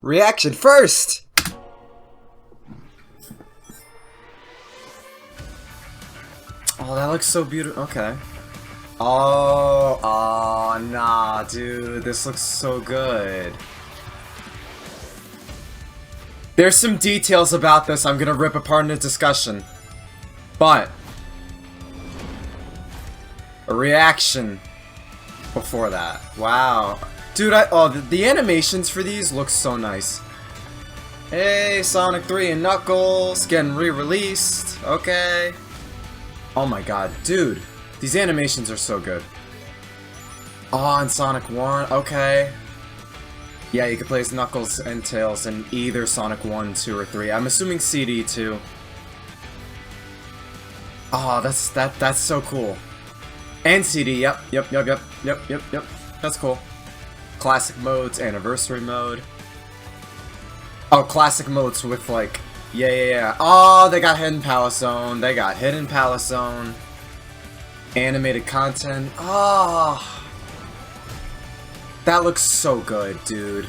Reaction first! Oh, that looks so beautiful. Okay. Oh, nah, dude. This looks so good. There's some details about this I'm gonna rip apart in a discussion. But a reaction before that. Wow. Dude, the animations for these look so nice. Hey, Sonic 3 and Knuckles getting re-released. Okay. Oh my god, dude. These animations are so good. Oh, and Sonic 1. Okay. Yeah, you can play as Knuckles and Tails in either Sonic 1, 2, or 3. I'm assuming CD too. Oh, that's so cool. And CD, yep. That's cool. Classic modes, anniversary mode. Oh, classic modes with like, yeah. Oh, they got Hidden Palace Zone. Animated content. Oh, that looks so good, dude.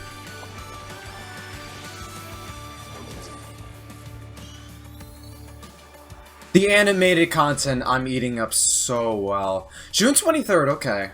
The animated content I'm eating up so well. June 23rd, okay.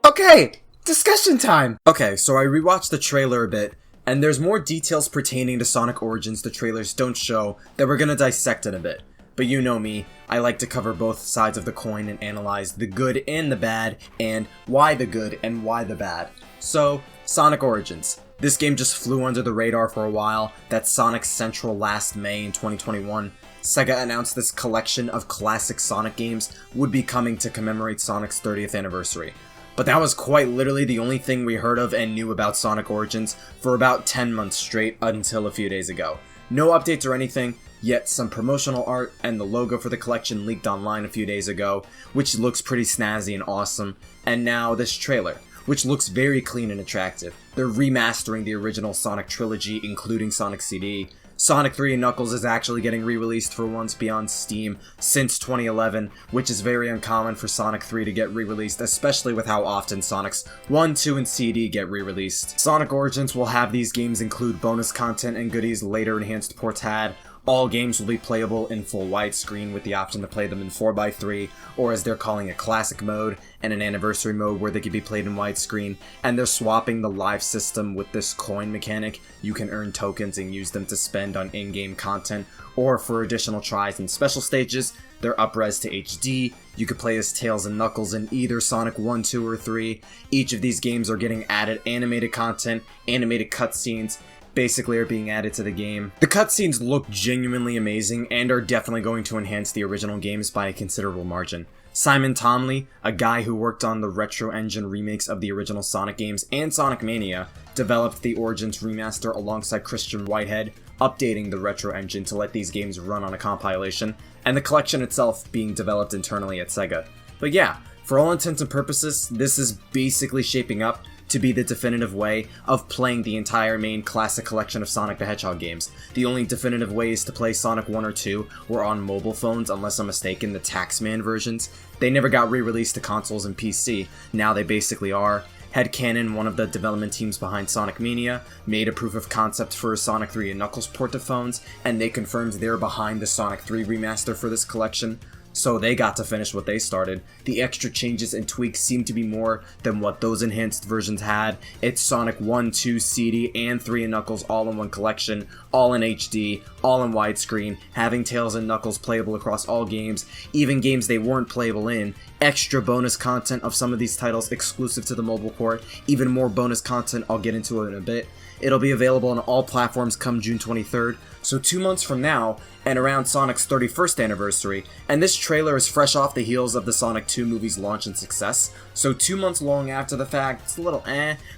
Okay, discussion time! Okay, so I rewatched the trailer a bit, and there's more details pertaining to Sonic Origins the trailers don't show that we're gonna dissect in a bit. But you know me, I like to cover both sides of the coin and analyze the good and the bad, and why the good and why the bad. So, Sonic Origins. This game just flew under the radar for a while. That's Sonic Central last May in 2021. SEGA announced this collection of classic Sonic games would be coming to commemorate Sonic's 30th anniversary. But that was quite literally the only thing we heard of and knew about Sonic Origins for about 10 months straight until a few days ago. No updates or anything, yet some promotional art and the logo for the collection leaked online a few days ago, which looks pretty snazzy and awesome, and now this trailer, which looks very clean and attractive. They're remastering the original Sonic trilogy, including Sonic CD. Sonic 3 and Knuckles is actually getting re-released for once beyond Steam since 2011, which is very uncommon for Sonic 3 to get re-released, especially with how often Sonics 1, 2, and CD get re-released. Sonic Origins will have these games include bonus content and goodies later enhanced ports had. All games will be playable in full widescreen with the option to play them in 4x3, or as they're calling a classic mode, and an anniversary mode where they can be played in widescreen, and they're swapping the live system with this coin mechanic. You can earn tokens and use them to spend on in-game content, or for additional tries and special stages. They're up-res to HD, you could play as Tails and Knuckles in either Sonic 1, 2, or 3. Each of these games are getting added animated content, animated cutscenes, basically are being added to the game. The cutscenes look genuinely amazing and are definitely going to enhance the original games by a considerable margin. Simon Tomley, a guy who worked on the Retro Engine remakes of the original Sonic games and Sonic Mania, developed the Origins remaster alongside Christian Whitehead, updating the Retro Engine to let these games run on a compilation, and the collection itself being developed internally at SEGA. But yeah, for all intents and purposes, this is basically shaping up to be the definitive way of playing the entire main classic collection of Sonic the Hedgehog games. The only definitive ways to play Sonic 1 or 2 were on mobile phones, unless I'm mistaken, the Taxman versions. They never got re-released to consoles and PC, now they basically are. Headcanon, one of the development teams behind Sonic Mania, made a proof of concept for Sonic 3 and Knuckles port to phones, and they confirmed they're behind the Sonic 3 remaster for this collection. So they got to finish what they started. The extra changes and tweaks seem to be more than what those enhanced versions had. It's Sonic 1, 2, CD, and 3 and Knuckles all in one collection, all in HD, all in widescreen, having Tails and Knuckles playable across all games, even games they weren't playable in, extra bonus content of some of these titles exclusive to the mobile port, even more bonus content I'll get into in a bit. It'll be available on all platforms come June 23rd, so 2 months from now, and around Sonic's 31st anniversary, and this trailer is fresh off the heels of the Sonic 2 movie's launch and success, so 2 months long after the fact, it's a little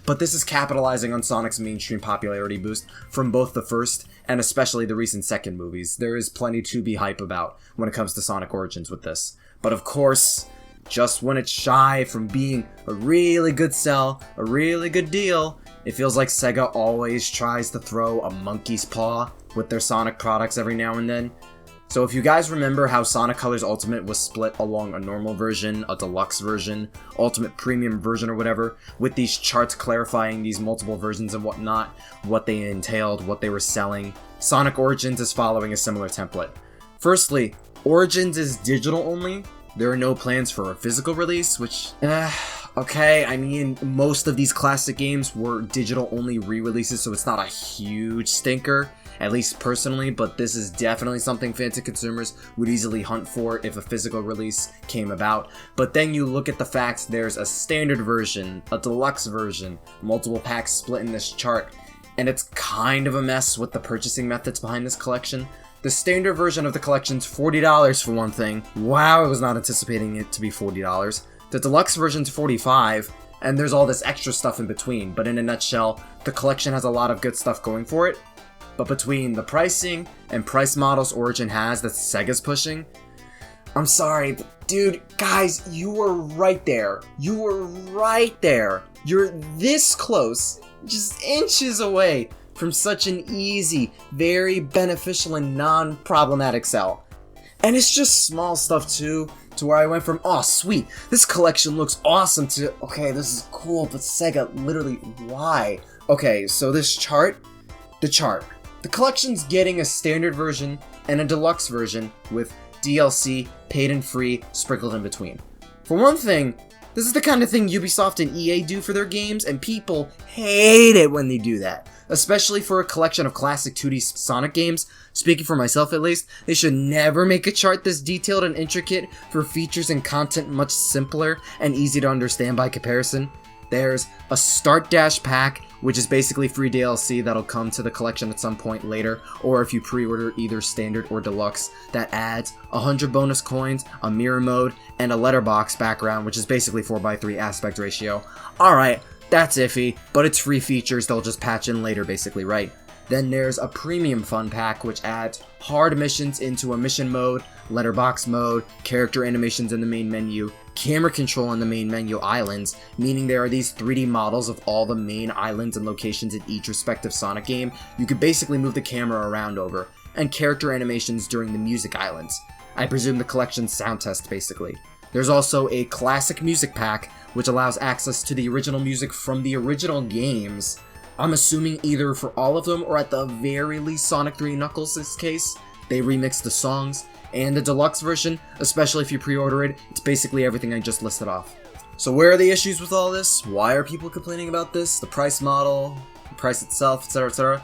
but this is capitalizing on Sonic's mainstream popularity boost from both the first and especially the recent second movies. There is plenty to be hype about when it comes to Sonic Origins with this. But of course, just when it's shy from being a really good sell, a really good deal, it feels like SEGA always tries to throw a monkey's paw with their Sonic products every now and then. So if you guys remember how Sonic Colors Ultimate was split along a normal version, a deluxe version, Ultimate Premium version or whatever, with these charts clarifying these multiple versions and whatnot, what they entailed, what they were selling, Sonic Origins is following a similar template. Firstly, Origins is digital only. There are no plans for a physical release, which, okay, I mean, most of these classic games were digital only re-releases, so it's not a huge stinker, at least personally, but this is definitely something fancy consumers would easily hunt for if a physical release came about. But then you look at the fact there's a standard version, a deluxe version, multiple packs split in this chart, and it's kind of a mess with the purchasing methods behind this collection. The standard version of the collection's $40 for one thing. Wow, I was not anticipating it to be $40. The deluxe version's $45, and there's all this extra stuff in between, but in a nutshell, the collection has a lot of good stuff going for it. But between the pricing and price models Origin has that Sega's pushing, I'm sorry, but dude, guys, you were right there. You were right there. You're this close, just inches away from such an easy, very beneficial and non-problematic sell. And it's just small stuff too, to where I went from, oh sweet, this collection looks awesome, to, okay, this is cool, but Sega, literally, why? Okay, so this chart, the collection's getting a standard version and a deluxe version with DLC, paid and free, sprinkled in between. For one thing, this is the kind of thing Ubisoft and EA do for their games, and people hate it when they do that. Especially for a collection of classic 2D Sonic games. Speaking for myself at least, they should never make a chart this detailed and intricate for features and content much simpler and easy to understand by comparison. There's a Start Dash pack, which is basically free DLC that'll come to the collection at some point later, or if you pre-order either standard or deluxe, that adds 100 bonus coins, a mirror mode, and a letterbox background, which is basically 4:3 aspect ratio. Alright, that's iffy, but it's free features they'll just patch in later basically, right? Then there's a premium fun pack which adds hard missions into a mission mode, letterbox mode, character animations in the main menu, camera control in the main menu islands, meaning there are these 3D models of all the main islands and locations in each respective Sonic game you could basically move the camera around over, and character animations during the music islands. I presume the collection's sound test basically. There's also a classic music pack which allows access to the original music from the original games. I'm assuming either for all of them or at the very least Sonic 3 Knuckles' case, they remixed the songs. And the deluxe version, especially if you pre-order it, it's basically everything I just listed off. So where are the issues with all this? Why are people complaining about this? The price model, the price itself, etc, etc.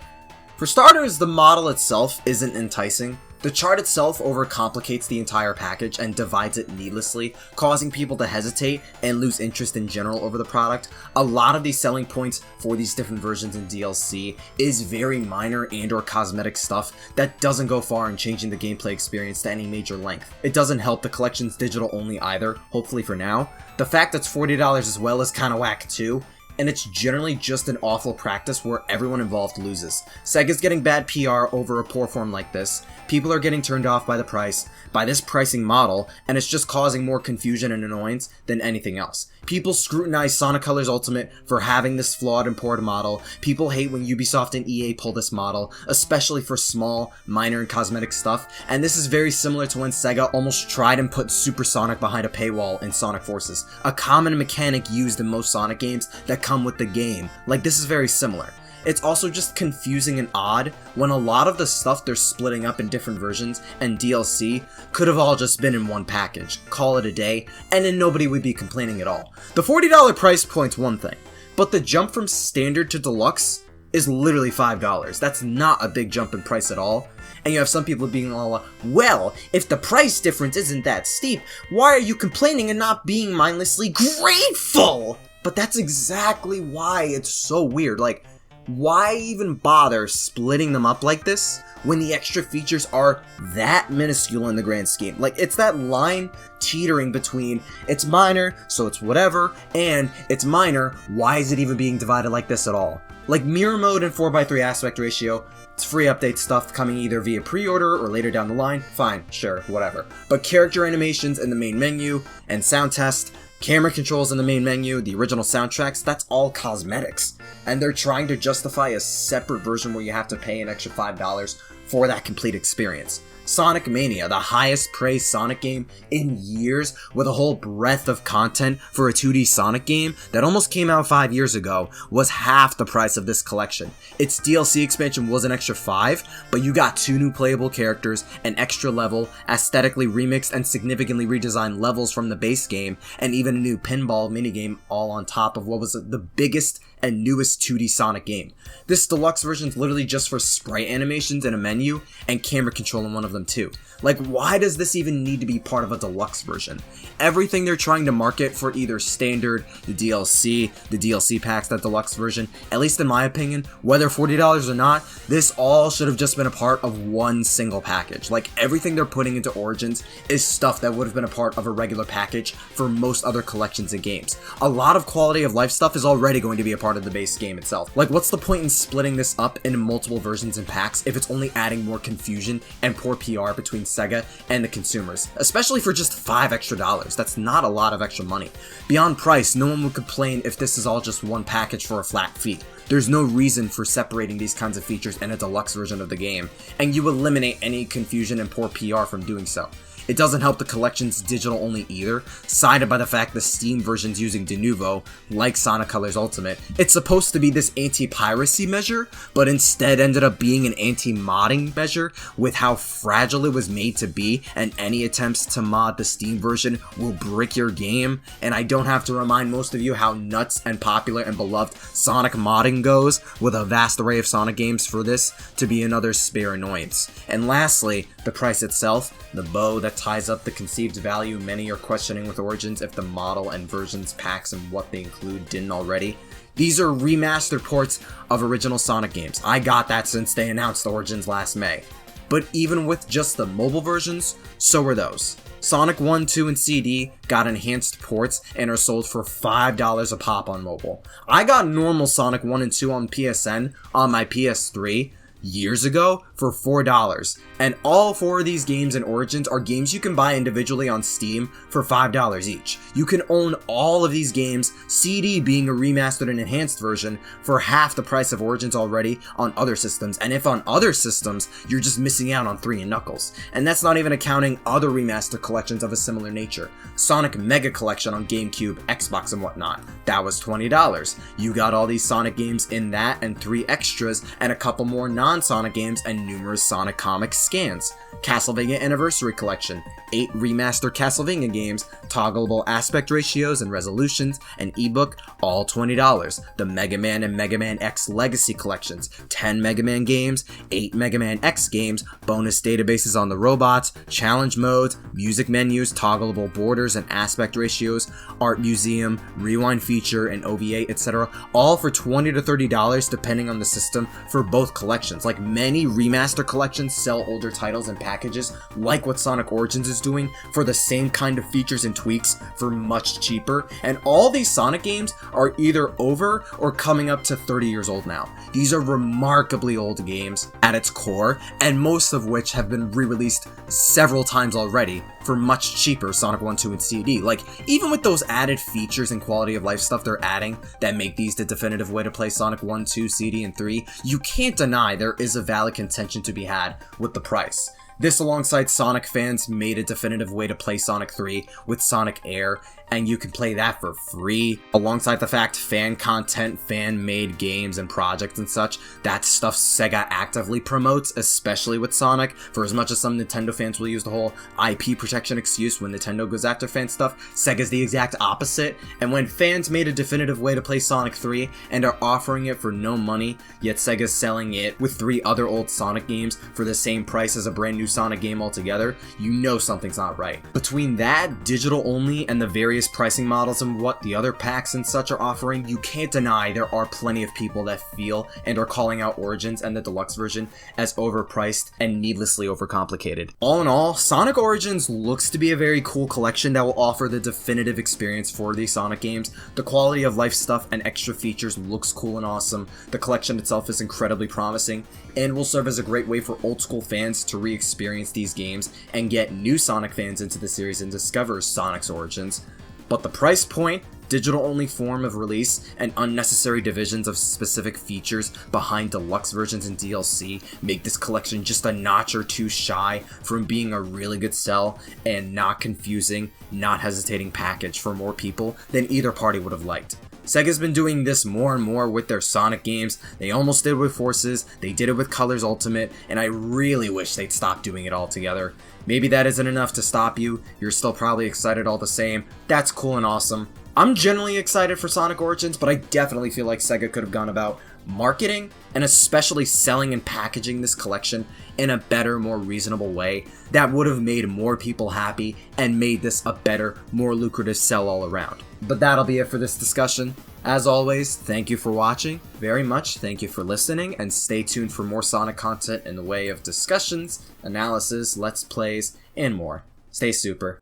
For starters, the model itself isn't enticing. The chart itself overcomplicates the entire package and divides it needlessly, causing people to hesitate and lose interest in general over the product. A lot of these selling points for these different versions in DLC is very minor and or cosmetic stuff that doesn't go far in changing the gameplay experience to any major length. It doesn't help the collection's digital only either, hopefully for now. The fact that it's $40 as well is kinda whack too. And it's generally just an awful practice where everyone involved loses. Sega's getting bad PR over a poor form like this, people are getting turned off by the price, by this pricing model, and it's just causing more confusion and annoyance than anything else. People scrutinize Sonic Colors Ultimate for having this flawed and poor model, people hate when Ubisoft and EA pull this model, especially for small, minor and cosmetic stuff, and this is very similar to when Sega almost tried and put Super Sonic behind a paywall in Sonic Forces, a common mechanic used in most Sonic games that come with the game. Like, this is very similar. It's also just confusing and odd when a lot of the stuff they're splitting up in different versions and DLC could have all just been in one package, call it a day, and then nobody would be complaining at all. The $40 price point's one thing, but the jump from standard to deluxe is literally $5. That's not a big jump in price at all. And you have some people being all, well, if the price difference isn't that steep, why are you complaining and not being mindlessly grateful? But that's exactly why it's so weird. Like, why even bother splitting them up like this when the extra features are that minuscule in the grand scheme? Like, it's that line teetering between it's minor, so it's whatever, and it's minor, why is it even being divided like this at all? Like mirror mode and 4:3 aspect ratio, it's free update stuff coming either via pre-order or later down the line, fine, sure, whatever. But character animations in the main menu and sound test, camera controls in the main menu, the original soundtracks, that's all cosmetics. And they're trying to justify a separate version where you have to pay an extra $5 for that complete experience. Sonic Mania, the highest praised Sonic game in years, with a whole breadth of content for a 2D Sonic game that almost came out 5 years ago, was half the price of this collection. Its DLC expansion was an extra $5, but you got 2 new playable characters, an extra level, aesthetically remixed and significantly redesigned levels from the base game, and even a new pinball minigame, all on top of what was the biggest and newest 2D Sonic game. This deluxe version is literally just for sprite animations in a menu and camera control in one of them too. Like, why does this even need to be part of a deluxe version? Everything they're trying to market for either standard, the DLC packs, that deluxe version, at least in my opinion, whether $40 or not, this all should have just been a part of one single package. Like, everything they're putting into Origins is stuff that would have been a part of a regular package for most other collections and games. A lot of quality of life stuff is already going to be a part of the base game itself. Like, what's the point in splitting this up into multiple versions and packs if it's only adding more confusion and poor PR between SEGA and the consumers, especially for just $5 extra. That's not a lot of extra money. Beyond price, no one would complain if this is all just one package for a flat fee. There's no reason for separating these kinds of features in a deluxe version of the game, and you eliminate any confusion and poor PR from doing so. It doesn't help the collection's digital only either, cited by the fact the Steam version's using de novo, like Sonic Colors Ultimate. It's supposed to be this anti-piracy measure, but instead ended up being an anti-modding measure with how fragile it was made to be, and any attempts to mod the Steam version will brick your game. And I don't have to remind most of you how nuts and popular and beloved Sonic modding goes, with a vast array of Sonic games for this to be another spare annoyance. And lastly, the price itself, the bow that ties up the conceived value many are questioning with Origins if the model and versions packs and what they include didn't already. These are remastered ports of original Sonic games. I got that since they announced Origins last May. But even with just the mobile versions, so are those. Sonic 1, 2, and CD got enhanced ports and are sold for $5 a pop on mobile. I got normal Sonic 1 and 2 on PSN on my PS3 years ago for $4, and all 4 of these games in Origins are games you can buy individually on Steam for $5 each. You can own all of these games, CD being a remastered and enhanced version, for half the price of Origins already on other systems, and if on other systems, you're just missing out on 3 and Knuckles. And that's not even accounting other remaster collections of a similar nature. Sonic Mega Collection on GameCube, Xbox, and whatnot, that was $20. You got all these Sonic games in that and 3 extras, and a couple more non-Sonic games and numerous Sonic comic scans. Castlevania Anniversary Collection, 8 remastered Castlevania games, toggleable aspect ratios and resolutions, an ebook, all $20. The Mega Man and Mega Man X Legacy Collections, 10 Mega Man games, 8 Mega Man X games, bonus databases on the robots, challenge modes, music menus, toggleable borders and aspect ratios, art museum, rewind feature, and OVA, etc. All for $20 to $30 depending on the system for both collections. Like, many remaster collections sell older titles and packages, like what Sonic Origins is doing, for the same kind of features and tweaks for much cheaper, and all these Sonic games are either over or coming up to 30 years old now. These are remarkably old games at its core, and most of which have been re-released several times already for much cheaper Sonic 1, 2, and CD. Like, even with those added features and quality of life stuff they're adding that make these the definitive way to play Sonic 1, 2, CD, and 3, you can't deny there is a valid contention to be had with the price. This, alongside Sonic fans, made a definitive way to play Sonic 3 with Sonic Air, and you can play that for free, alongside the fact fan content, fan-made games and projects and such, that stuff SEGA actively promotes, especially with Sonic. For as much as some Nintendo fans will use the whole IP protection excuse when Nintendo goes after fan stuff, SEGA's the exact opposite, and when fans made a definitive way to play Sonic 3 and are offering it for no money, yet SEGA's selling it with 3 other old Sonic games for the same price as a brand new Sonic game altogether, you know something's not right. Between that, digital only, and the various pricing models and what the other packs and such are offering, you can't deny there are plenty of people that feel and are calling out Origins and the deluxe version as overpriced and needlessly overcomplicated. All in all, Sonic Origins looks to be a very cool collection that will offer the definitive experience for these Sonic games. The quality of life stuff and extra features looks cool and awesome. The collection itself is incredibly promising and will serve as a great way for old school fans to re-experience these games and get new Sonic fans into the series and discover Sonic's origins. But the price point digital-only form of release and unnecessary divisions of specific features behind deluxe versions and DLC make this collection just a notch or two shy from being a really good sell and not confusing, not hesitating package for more people than either party would have liked. Sega's been doing this more and more with their Sonic games. They almost did with Forces, they did it with Colors Ultimate, and I really wish they'd stop doing it altogether. Maybe that isn't enough to stop you, you're still probably excited all the same, that's cool and awesome. I'm generally excited for Sonic Origins, but I definitely feel like Sega could have gone about marketing and especially selling and packaging this collection in a better, more reasonable way that would have made more people happy and made this a better, more lucrative sell all around. But that'll be it for this discussion. As always, thank you for watching, very much thank you for listening, and stay tuned for more Sonic content in the way of discussions, analysis, let's plays, and more. Stay super.